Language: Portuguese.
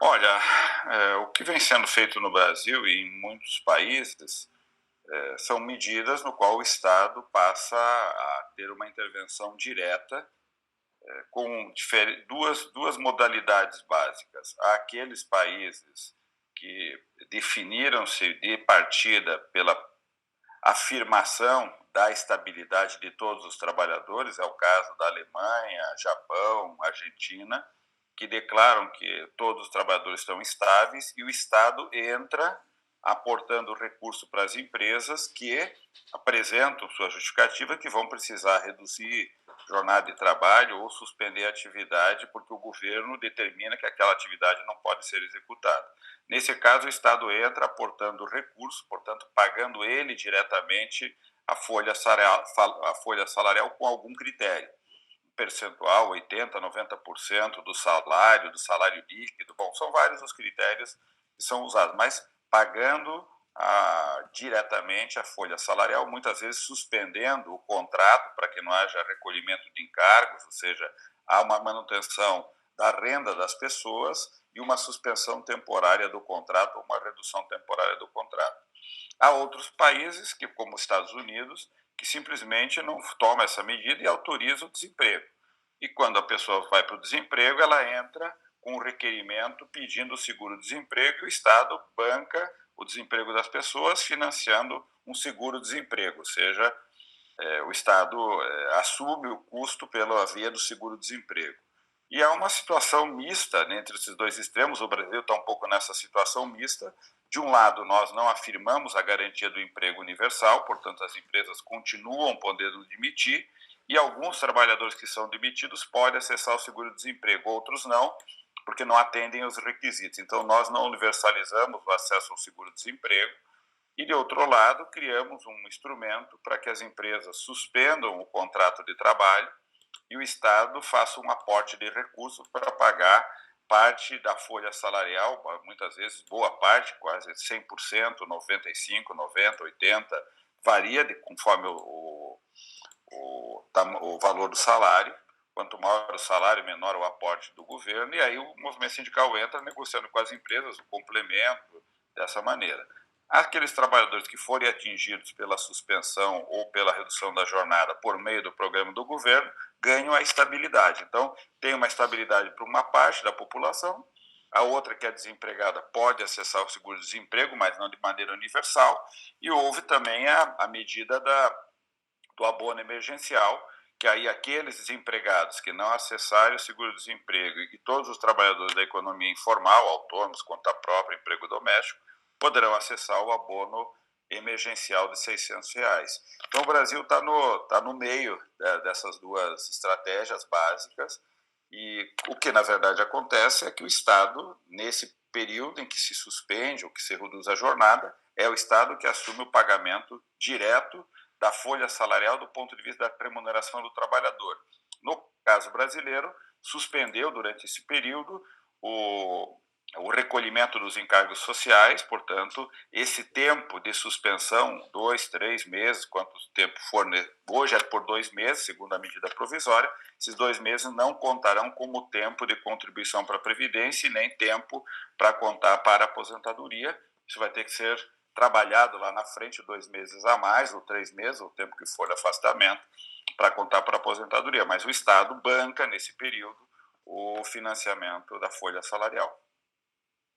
Olha, o que vem sendo feito no Brasil e em muitos países são medidas no qual o Estado passa a ter uma intervenção direta com duas modalidades básicas. Há aqueles países que definiram-se de partida pela afirmação da estabilidade de todos os trabalhadores, é o caso da Alemanha, Japão, Argentina, que declaram que todos os trabalhadores estão estáveis e o Estado entra aportando recurso para as empresas que apresentam sua justificativa que vão precisar reduzir jornada de trabalho ou suspender a atividade porque o governo determina que aquela atividade não pode ser executada. Nesse caso, o Estado entra aportando recurso, portanto, pagando ele diretamente a folha salarial com algum critério percentual, 80%, 90% do salário líquido. Bom, são vários os critérios que são usados, mas pagando diretamente a folha salarial, muitas vezes suspendendo o contrato para que não haja recolhimento de encargos, ou seja, há uma manutenção da renda das pessoas e uma suspensão temporária do contrato ou uma redução temporária do contrato. Há outros países, que, como os Estados Unidos, que simplesmente não toma essa medida e autoriza o desemprego. E quando a pessoa vai para o desemprego, ela entra com um requerimento pedindo o seguro-desemprego e o Estado banca o desemprego das pessoas financiando um seguro-desemprego, ou seja, o Estado assume o custo pela via do seguro-desemprego. E há uma situação mista entre esses dois extremos. O Brasil está um pouco nessa situação mista. De um lado, nós não afirmamos a garantia do emprego universal, portanto, as empresas continuam podendo demitir, e alguns trabalhadores que são demitidos podem acessar o seguro-desemprego, outros não, porque não atendem os requisitos. Então, nós não universalizamos o acesso ao seguro-desemprego, e, de outro lado, criamos um instrumento para que as empresas suspendam o contrato de trabalho e o Estado faça um aporte de recursos para pagar parte da folha salarial, muitas vezes boa parte, quase 100%, 95%, 90%, 80%, varia conforme o valor do salário. Quanto maior o salário, menor o aporte do governo, e aí o movimento sindical entra negociando com as empresas o complemento dessa maneira. Aqueles trabalhadores que forem atingidos pela suspensão ou pela redução da jornada por meio do programa do governo ganham a estabilidade. Então, tem uma estabilidade para uma parte da população, a outra, que é desempregada, pode acessar o seguro-desemprego, mas não de maneira universal, e houve também a medida do abono emergencial, que aí aqueles desempregados que não acessarem o seguro-desemprego e todos os trabalhadores da economia informal, autônomos, conta própria, emprego doméstico, poderão acessar o abono emergencial de R$ 600. Então, o Brasil está no meio dessas duas estratégias básicas, e o que, na verdade, acontece é que o Estado, nesse período em que se suspende ou que se reduz a jornada, é o Estado que assume o pagamento direto da folha salarial do ponto de vista da remuneração do trabalhador. No caso brasileiro, suspendeu durante esse período o recolhimento dos encargos sociais, portanto, esse tempo de suspensão, 2, 3 meses, quanto tempo for, hoje é por 2 meses, segundo a medida provisória, esses 2 meses não contarão como tempo de contribuição para a Previdência e nem tempo para contar para a aposentadoria. Isso vai ter que ser trabalhado lá na frente 2 meses a mais, ou 3 meses, o tempo que for de afastamento, para contar para a aposentadoria. Mas o Estado banca, nesse período, o financiamento da folha salarial.